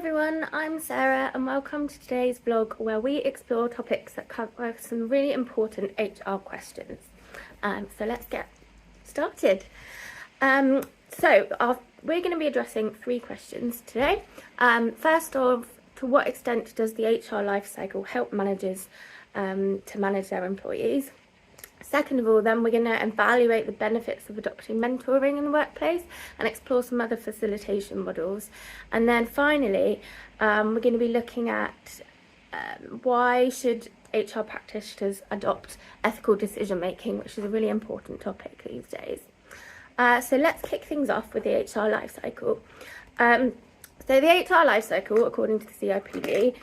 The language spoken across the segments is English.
everyone, I'm Sarah and welcome to today's vlog where we explore topics that cover some really important HR questions. So let's get started. We're going to be addressing 3 questions today. First off, to what extent does the HR life cycle help managers to manage their employees? Second of all, then we're going to evaluate the benefits of adopting mentoring in the workplace and explore some other facilitation models. And then finally, we're going to be looking at why should HR practitioners adopt ethical decision making, which is a really important topic these days. So let's kick things off with the HR life cycle. So the HR life cycle, according to the CIPD,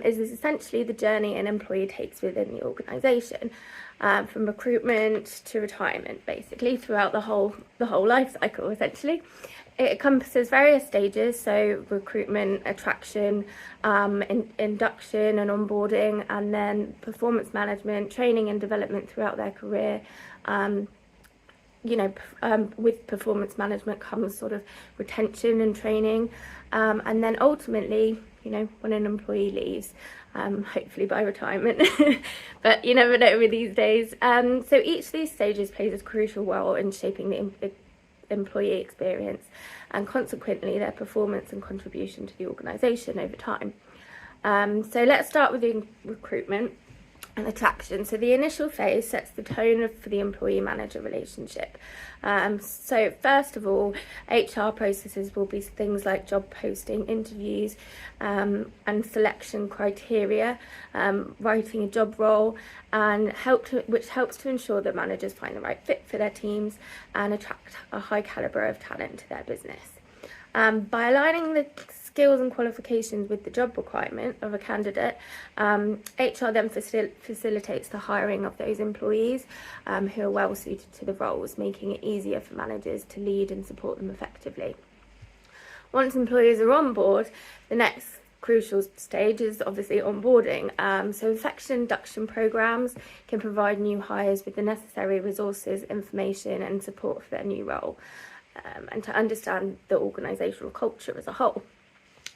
is essentially the journey an employee takes within the organisation, from recruitment to retirement, basically throughout the whole life cycle. Essentially, it encompasses various stages, so recruitment, attraction, induction and onboarding, and then performance management, training and development throughout their career. With performance management comes sort of retention and training, and then ultimately, when an employee leaves, hopefully by retirement, but you never know with these days. So each of these stages plays a crucial role in shaping the employee experience and consequently their performance and contribution to the organisation over time. So let's start with the recruitment and attraction. So the initial phase sets the tone for the employee-manager relationship. So first of all, HR processes will be things like job posting, interviews, and selection criteria, writing a job role, and which helps to ensure that managers find the right fit for their teams and attract a high calibre of talent to their business. By aligning the skills and qualifications with the job requirement of a candidate, HR then facilitates the hiring of those employees who are well suited to the roles, making it easier for managers to lead and support them effectively. Once employees are on board, the next crucial stage is obviously onboarding. So effective induction programs can provide new hires with the necessary resources, information and support for their new role, and to understand the organisational culture as a whole.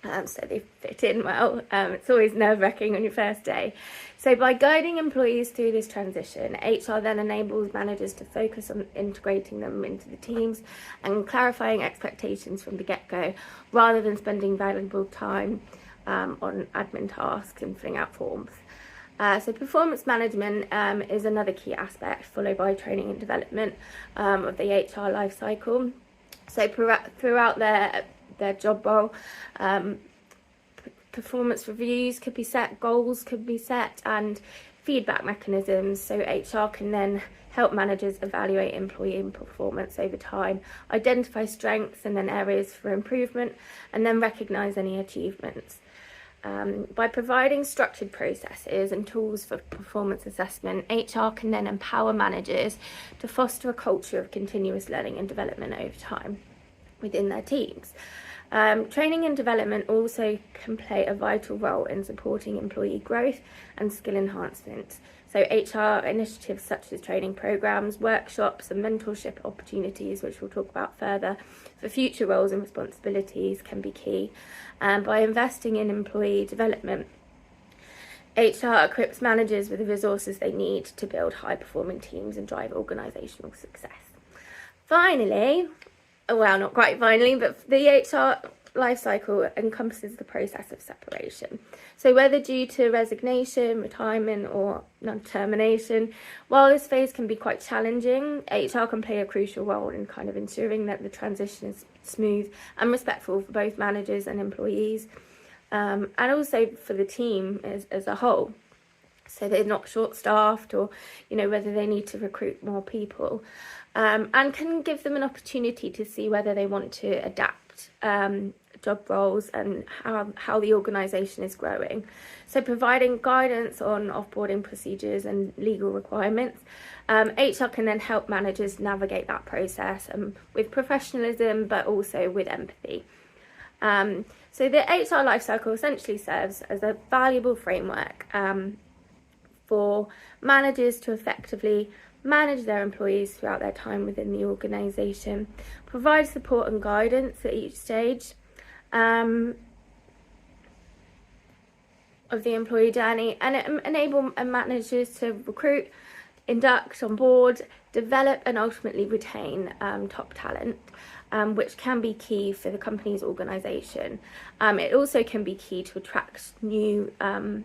So they fit in well. It's always nerve-wracking on your first day. So by guiding employees through this transition, HR then enables managers to focus on integrating them into the teams and clarifying expectations from the get-go, rather than spending valuable time on admin tasks and filling out forms. So performance management is another key aspect, followed by training and development of the HR life cycle. So throughout their job role, performance reviews could be set, goals could be set, and feedback mechanisms. So HR can then help managers evaluate employee performance over time, identify strengths and then areas for improvement, and then recognise any achievements. By providing structured processes and tools for performance assessment, HR can then empower managers to foster a culture of continuous learning and development over time within their teams. Training and development also can play a vital role in supporting employee growth and skill enhancement. So HR initiatives such as training programs, workshops and mentorship opportunities, which we'll talk about further, for future roles and responsibilities can be key. By investing in employee development, HR equips managers with the resources they need to build high-performing teams and drive organisational success. Finally, well, not quite finally, but the HR life cycle encompasses the process of separation. So whether due to resignation, retirement or non-termination, while this phase can be quite challenging, HR can play a crucial role in kind of ensuring that the transition is smooth and respectful for both managers and employees, and also for the team as a whole. So they're not short-staffed, or whether they need to recruit more people, and can give them an opportunity to see whether they want to adapt job roles and how the organisation is growing. So providing guidance on offboarding procedures and legal requirements, HR can then help managers navigate that process with professionalism but also with empathy. So the HR lifecycle essentially serves as a valuable framework for managers to effectively manage their employees throughout their time within the organisation, provide support and guidance at each stage, of the employee journey, and it enable managers to recruit, induct, onboard, develop and ultimately retain top talent, which can be key for the company's organisation. It also can be key to attract new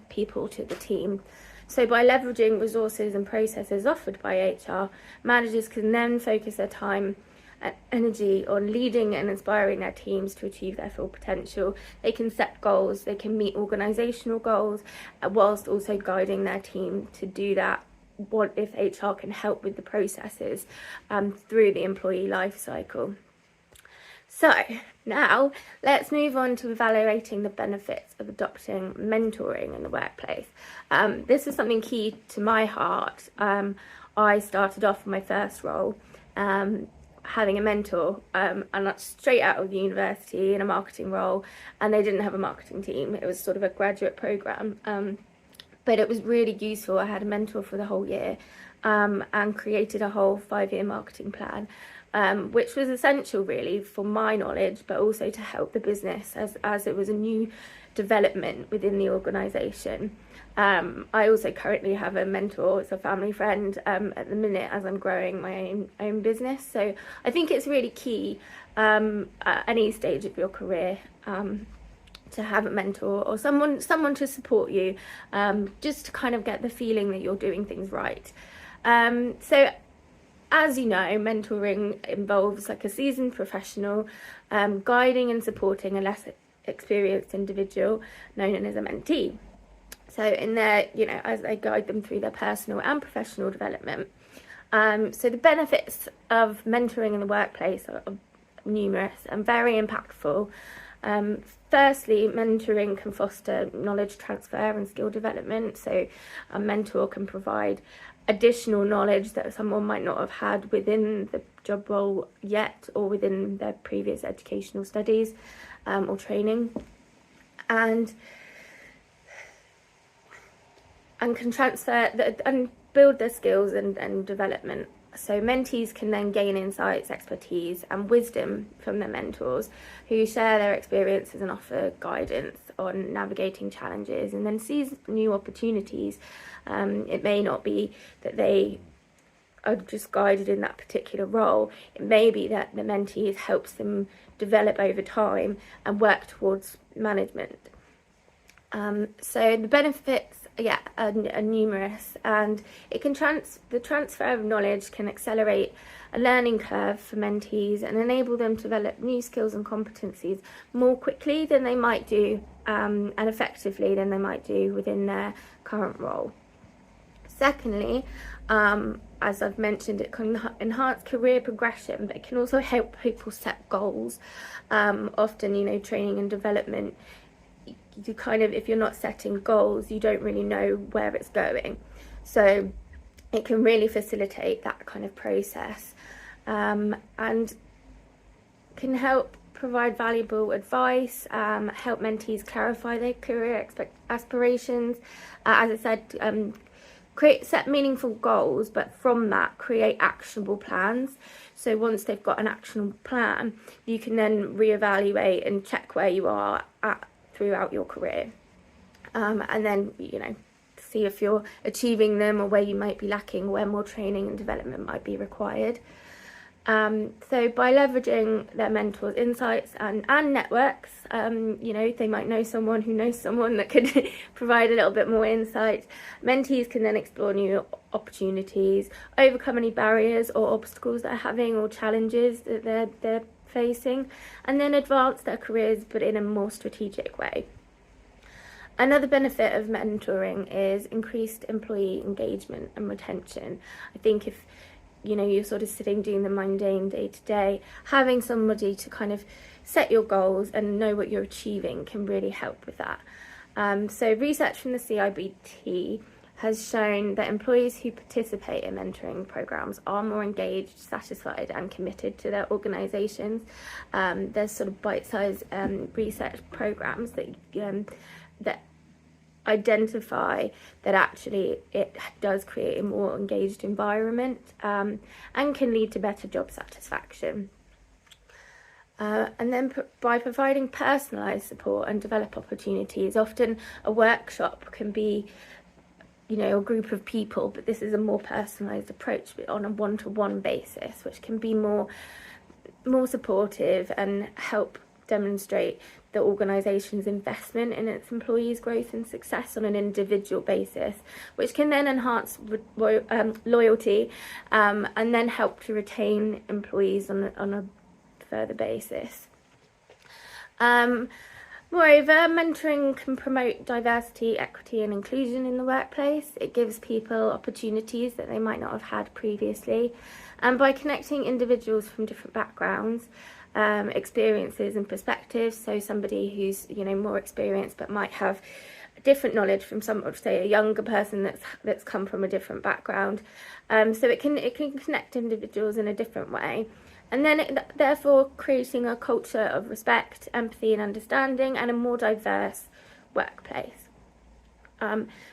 people to the team. So by leveraging resources and processes offered by HR, managers can then focus their time and energy on leading and inspiring their teams to achieve their full potential. They can set goals, they can meet organisational goals, whilst also guiding their team to do that. What if HR can help with the processes through the employee life cycle. So now let's move on to evaluating the benefits of adopting mentoring in the workplace. This is something key to my heart. I started off my first role having a mentor, and that's straight out of university in a marketing role, and they didn't have a marketing team. It was sort of a graduate program, but it was really useful. I had a mentor for the whole year, and created a whole 5-year marketing plan, which was essential really for my knowledge, but also to help the business as it was a new development within the organisation. I also currently have a mentor, it's a family friend, at the minute as I'm growing my own business. So I think it's really key at any stage of your career to have a mentor or someone to support you, just to kind of get the feeling that you're doing things right. So as you know, mentoring involves like a seasoned professional guiding and supporting a less experienced individual known as a mentee. So in their, as they guide them through their personal and professional development. So the benefits of mentoring in the workplace are numerous and very impactful. Firstly, mentoring can foster knowledge transfer and skill development. So a mentor can provide additional knowledge that someone might not have had within the job role yet or within their previous educational studies or training, and can transfer and build their skills and development. So mentees can then gain insights, expertise and wisdom from their mentors, who share their experiences and offer guidance on navigating challenges and then seize new opportunities. It may not be that they are just guided in that particular role. It may be that the mentee helps them develop over time and work towards management. So the benefits are numerous, and it can the transfer of knowledge can accelerate a learning curve for mentees and enable them to develop new skills and competencies more quickly than they might do and effectively than they might do within their current role. Secondly, as I've mentioned, it can enhance career progression, but it can also help people set goals. Often, training and development, you kind of, if you're not setting goals, you don't really know where it's going. So it can really facilitate that kind of process, and can help provide valuable advice, help mentees clarify their career aspirations. As I said, set meaningful goals, but from that create actionable plans. So once they've got an actionable plan, you can then reevaluate and check where you are at throughout your career, and then see if you're achieving them or where you might be lacking, where more training and development might be required. So by leveraging their mentors' insights and networks, they might know someone who knows someone that could provide a little bit more insight. Mentees can then explore new opportunities, overcome any barriers or obstacles they're having or challenges that they're facing, and then advance their careers but in a more strategic way. Another benefit of mentoring is increased employee engagement and retention. I think if you're sort of sitting doing the mundane day to day, having somebody to kind of set your goals and know what you're achieving can really help with that. So research from the CIBT has shown that employees who participate in mentoring programs are more engaged, satisfied and committed to their organisations. There's sort of bite-sized research programs that identify that actually it does create a more engaged environment, and can lead to better job satisfaction. And then by providing personalised support and develop opportunities. Often a workshop can be, you know, a group of people, but this is a more personalised approach on a one-to-one basis, which can be more supportive and help demonstrate the organisation's investment in its employees' growth and success on an individual basis, which can then enhance loyalty and then help to retain employees on a further basis. Moreover, mentoring can promote diversity, equity and inclusion in the workplace. It gives people opportunities that they might not have had previously. And by connecting individuals from different backgrounds, experiences and perspectives, so somebody who's, you know, more experienced but might have different knowledge from say a younger person that's come from a different background, so it can connect individuals in a different way. And then therefore creating a culture of respect, empathy and understanding and a more diverse workplace.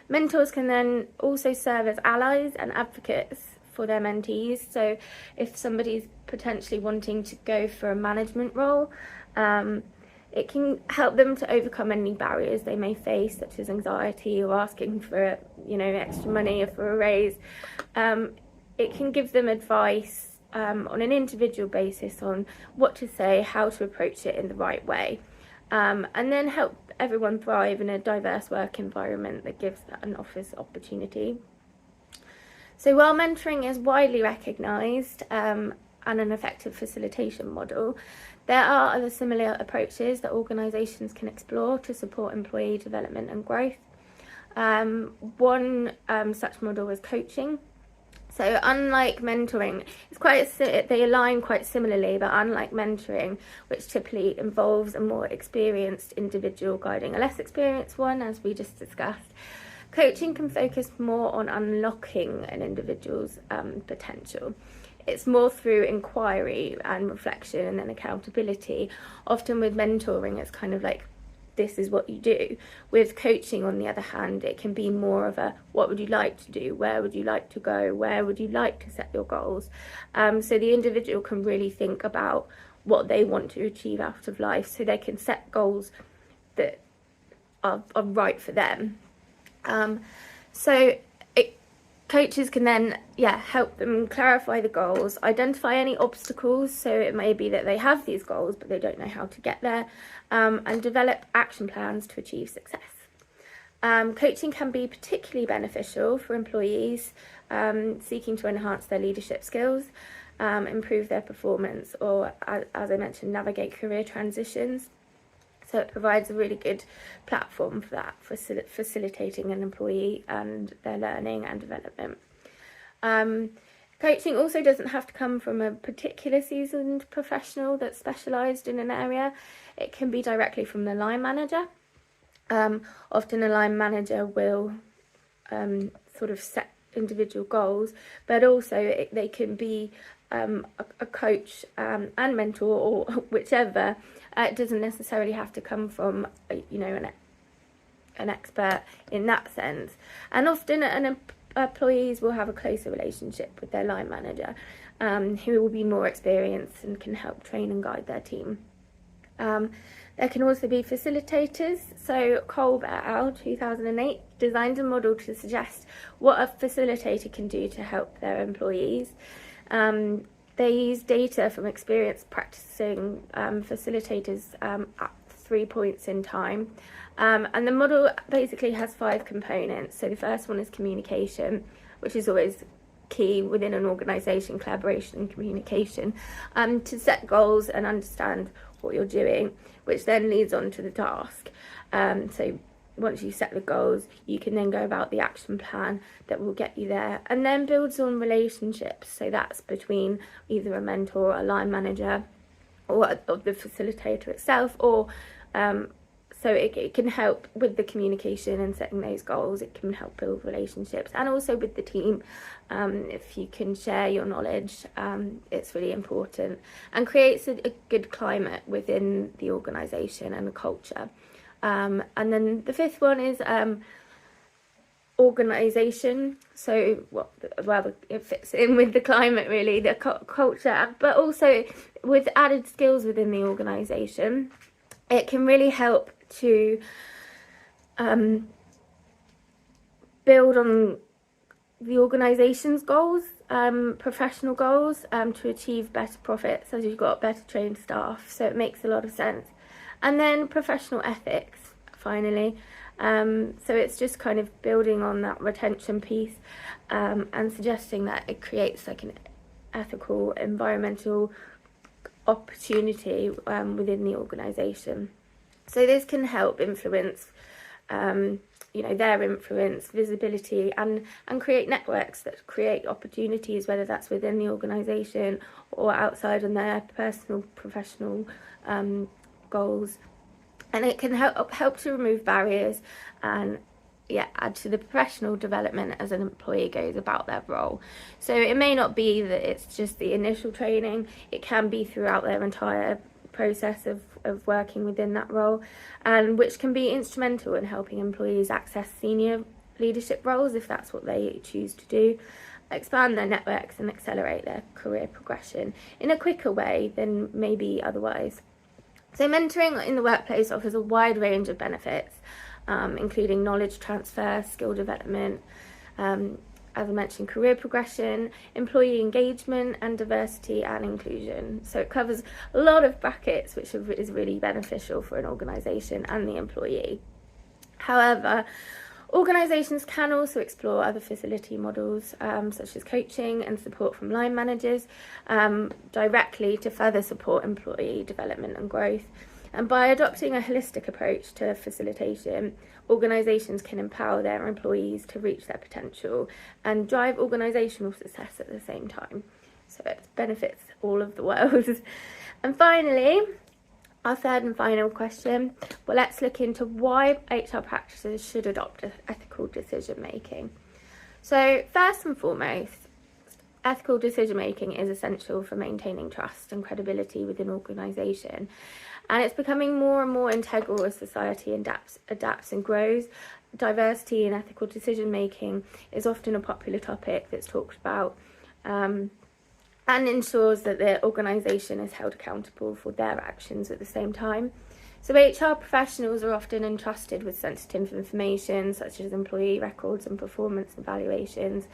Mentors can then also serve as allies and advocates for their mentees. So if somebody's potentially wanting to go for a management role, it can help them to overcome any barriers they may face, such as anxiety or asking for, you know, extra money or for a raise. It can give them advice on an individual basis on what to say, how to approach it in the right way, and then help everyone thrive in a diverse work environment that gives and offers opportunity. So while mentoring is widely recognised and an effective facilitation model, there are other similar approaches that organisations can explore to support employee development and growth. One such model is coaching. So unlike mentoring, they align quite similarly, but unlike mentoring, which typically involves a more experienced individual guiding a less experienced one, as we just discussed, coaching can focus more on unlocking an individual's potential. It's more through inquiry and reflection and then accountability. Often with mentoring, it's kind of like, this is what you do. With coaching, on the other hand, it can be more of a, what would you like to do? Where would you like to go? Where would you like to set your goals? So the individual can really think about what they want to achieve out of life, so they can set goals that are right for them. Coaches can then, help them clarify the goals, identify any obstacles, so it may be that they have these goals but they don't know how to get there, and develop action plans to achieve success. Coaching can be particularly beneficial for employees seeking to enhance their leadership skills, improve their performance, or, as I mentioned, navigate career transitions. So it provides a really good platform for that, for facilitating an employee and their learning and development. Coaching also doesn't have to come from a particular seasoned professional that's specialised in an area. It can be directly from the line manager. Often a line manager will sort of set individual goals, but also they can be a coach and mentor, or whichever. It doesn't necessarily have to come from, an expert in that sense. And often employees will have a closer relationship with their line manager, who will be more experienced and can help train and guide their team. There can also be facilitators. So Kolb et al. 2008 designed a model to suggest what a facilitator can do to help their employees. They use data from experienced practicing facilitators at 3 points in time. And the model basically has 5 components. So the first one is communication, which is always key within an organisation, collaboration and communication, to set goals and understand what you're doing, which then leads on to the task. So once you set the goals, you can then go about the action plan that will get you there, and then builds on relationships. So that's between either a mentor, a line manager, or the facilitator itself, or so it can help with the communication and setting those goals. It can help build relationships, and also with the team. If you can share your knowledge, it's really important, and creates a good climate within the organisation and the culture. And then the 5th one is organisation. So well, it fits in with the climate, really, the culture, but also with added skills within the organisation. It can really help to build on the organisation's goals, professional goals, to achieve better profits as you've got better trained staff. So it makes a lot of sense. And then professional ethics, finally. So it's just kind of building on that retention piece, and suggesting that it creates like an ethical, environmental opportunity within the organisation. So this can help influence their influence, visibility, and create networks that create opportunities, whether that's within the organisation or outside on their personal, professional goals. And it can help to remove barriers and add to the professional development as an employee goes about their role. So it may not be that it's just the initial training, it can be throughout their entire process of working within that role, and which can be instrumental in helping employees access senior leadership roles if that's what they choose to do, expand their networks and accelerate their career progression in a quicker way than maybe otherwise. So mentoring in the workplace offers a wide range of benefits, including knowledge transfer, skill development, as I mentioned, career progression, employee engagement, and diversity and inclusion. So it covers a lot of brackets, which is really beneficial for an organisation and the employee. However, organisations can also explore other facility models, such as coaching and support from line managers, directly to further support employee development and growth. And by adopting a holistic approach to facilitation, organisations can empower their employees to reach their potential and drive organisational success at the same time. So it benefits all of the world. And finally, our third and final question, well, let's look into why HR practices should adopt ethical decision making. So first and foremost, ethical decision making is essential for maintaining trust and credibility within an organisation. And it's becoming more and more integral as society adapts and grows. Diversity in ethical decision making is often a popular topic that's talked about, and ensures that the organisation is held accountable for their actions at the same time. So HR professionals are often entrusted with sensitive information such as employee records and performance evaluations,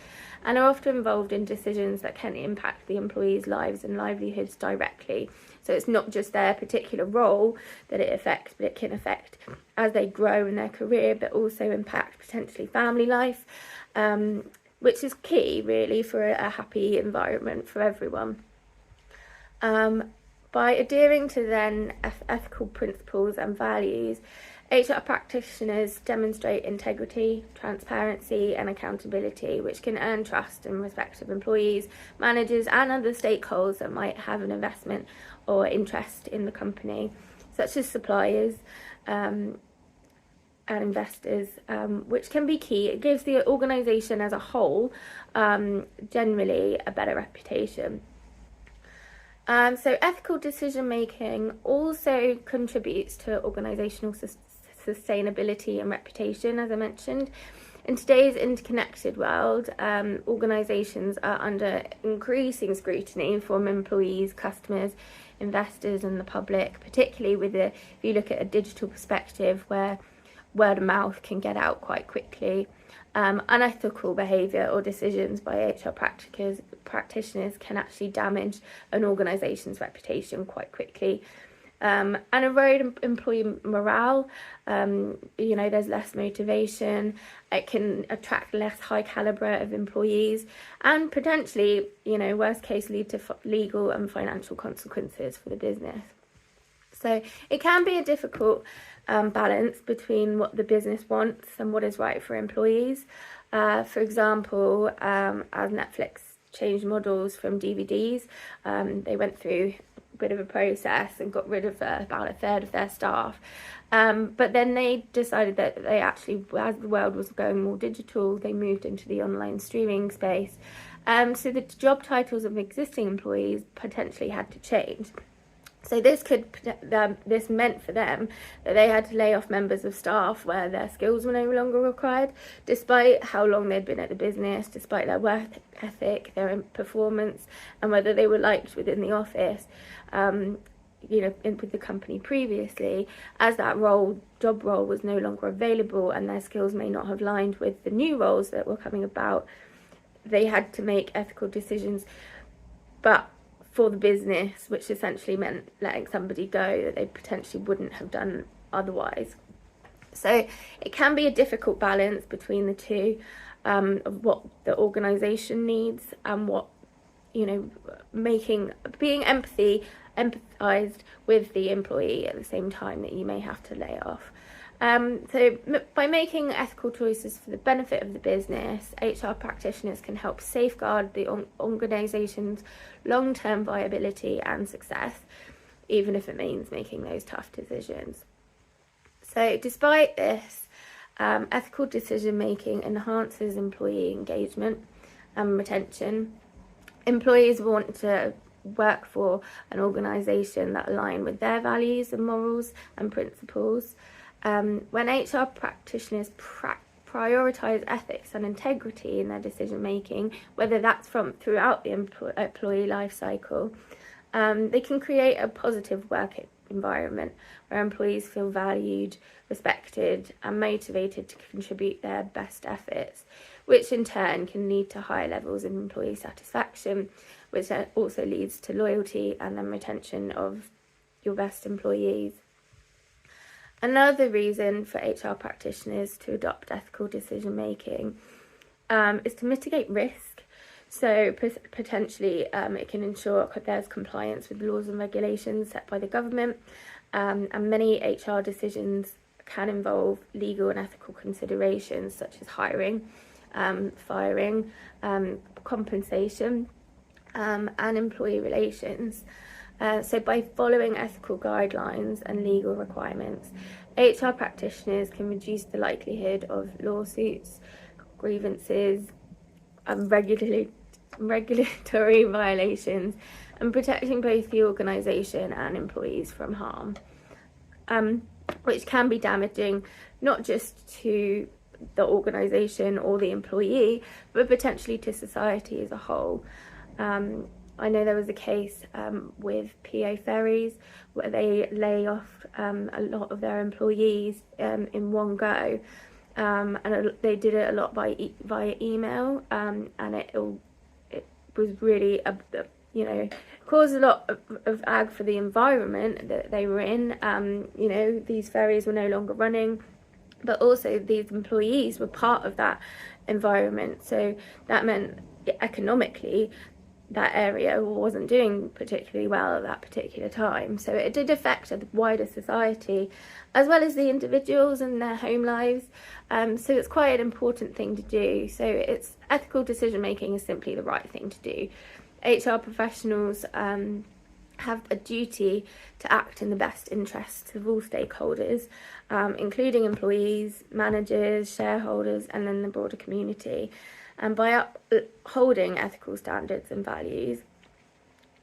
and are often involved in decisions that can impact the employees' lives and livelihoods directly. So it's not just their particular role that it affects, but it can affect as they grow in their career, but also impact potentially family life, which is key really for a happy environment for everyone. By adhering to then ethical principles and values, HR practitioners demonstrate integrity, transparency and accountability, which can earn trust and respect of employees, managers and other stakeholders that might have an investment or interest in the company, such as suppliers and investors, which can be key. It gives the organisation as a whole generally a better reputation. So ethical decision making also contributes to organisational sustainability and reputation, as I mentioned. In today's interconnected world, organisations are under increasing scrutiny from employees, customers, investors and the public, particularly if you look at a digital perspective where word of mouth can get out quite quickly. Unethical behaviour or decisions by HR practitioners can actually damage an organisation's reputation quite quickly, and erode employee morale. There's less motivation, it can attract less high calibre of employees, and potentially, worst case, lead to legal and financial consequences for the business. So it can be a difficult balance between what the business wants and what is right for employees. For example, as Netflix changed models from DVDs, they went through a bit of a process and got rid of about a third of their staff. But then they decided that they actually, as the world was going more digital, they moved into the online streaming space. So the job titles of existing employees potentially had to change. So this meant for them that they had to lay off members of staff where their skills were no longer required, despite how long they'd been at the business, despite their work ethic, their performance, and whether they were liked within the office, with the company previously, as that job role was no longer available and their skills may not have aligned with the new roles that were coming about. They had to make ethical decisions, but for the business, which essentially meant letting somebody go that they potentially wouldn't have done otherwise. So it can be a difficult balance between the two, of what the organisation needs and what, being empathised with the employee at the same time that you may have to lay off. So by making ethical choices for the benefit of the business, HR practitioners can help safeguard the organisation's long-term viability and success, even if it means making those tough decisions. So despite this, ethical decision-making enhances employee engagement and retention. Employees want to work for an organisation that align with their values and morals and principles. When HR practitioners prioritise ethics and integrity in their decision making, whether that's throughout the employee life cycle, they can create a positive work environment where employees feel valued, respected, and motivated to contribute their best efforts, which in turn can lead to higher levels of employee satisfaction, which also leads to loyalty and then retention of your best employees. Another reason for HR practitioners to adopt ethical decision making is to mitigate risk. So potentially it can ensure there's compliance with laws and regulations set by the government, and many HR decisions can involve legal and ethical considerations such as hiring, firing, compensation, and employee relations. So by following ethical guidelines and legal requirements, HR practitioners can reduce the likelihood of lawsuits, grievances, and regulatory violations, and protecting both the organisation and employees from harm, which can be damaging not just to the organisation or the employee, but potentially to society as a whole. I know there was a case with PA Ferries where they lay off a lot of their employees in one go, and they did it a lot via email, and it was really caused a lot of ag for the environment that they were in. These ferries were no longer running, but also these employees were part of that environment, so that meant economically that area wasn't doing particularly well at that particular time. So it did affect the wider society as well as the individuals and their home lives. So it's quite an important thing to do. So it's ethical decision making is simply the right thing to do. HR professionals have a duty to act in the best interests of all stakeholders, including employees, managers, shareholders, and then the broader community. And by upholding ethical standards and values,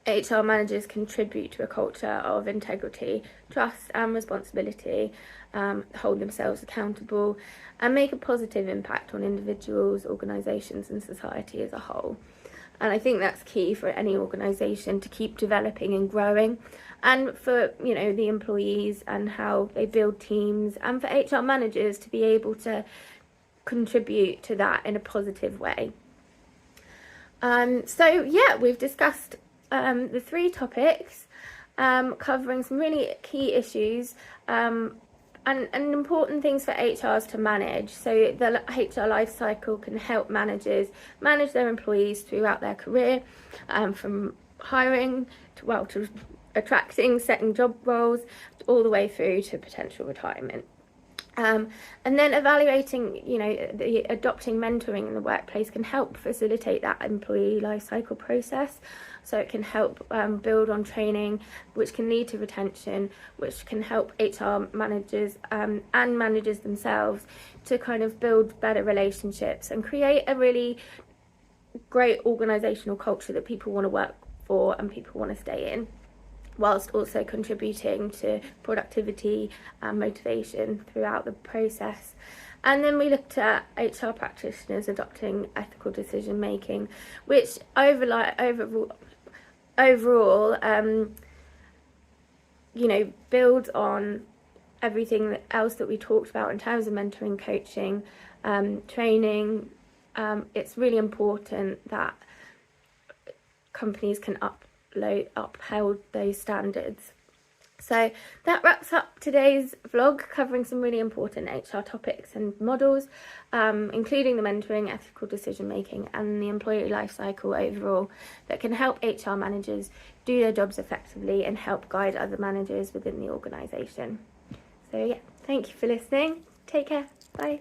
HR managers contribute to a culture of integrity, trust and responsibility, hold themselves accountable, and make a positive impact on individuals, organisations and society as a whole. And I think that's key for any organisation to keep developing and growing, and for the employees and how they build teams, and for HR managers to be able to contribute to that in a positive way. We've discussed the three topics, covering some really key issues and important things for HRs to manage. So the HR life cycle can help managers manage their employees throughout their career, from hiring to attracting, setting job roles, all the way through to potential retirement. And then evaluating, adopting mentoring in the workplace can help facilitate that employee life cycle process. So it can help build on training, which can lead to retention, which can help HR managers and managers themselves to kind of build better relationships and create a really great organisational culture that people want to work for and people want to stay in. whilst also contributing to productivity and motivation throughout the process. And then we looked at HR practitioners adopting ethical decision making, which overall, builds on everything else that we talked about in terms of mentoring, coaching, training. It's really important that companies can uphold those standards. So that wraps up today's vlog, covering some really important HR topics and models, including the mentoring, ethical decision making and the employee life cycle overall, that can help HR managers do their jobs effectively and help guide other managers within the organisation. So yeah, thank you for listening. Take care. Bye.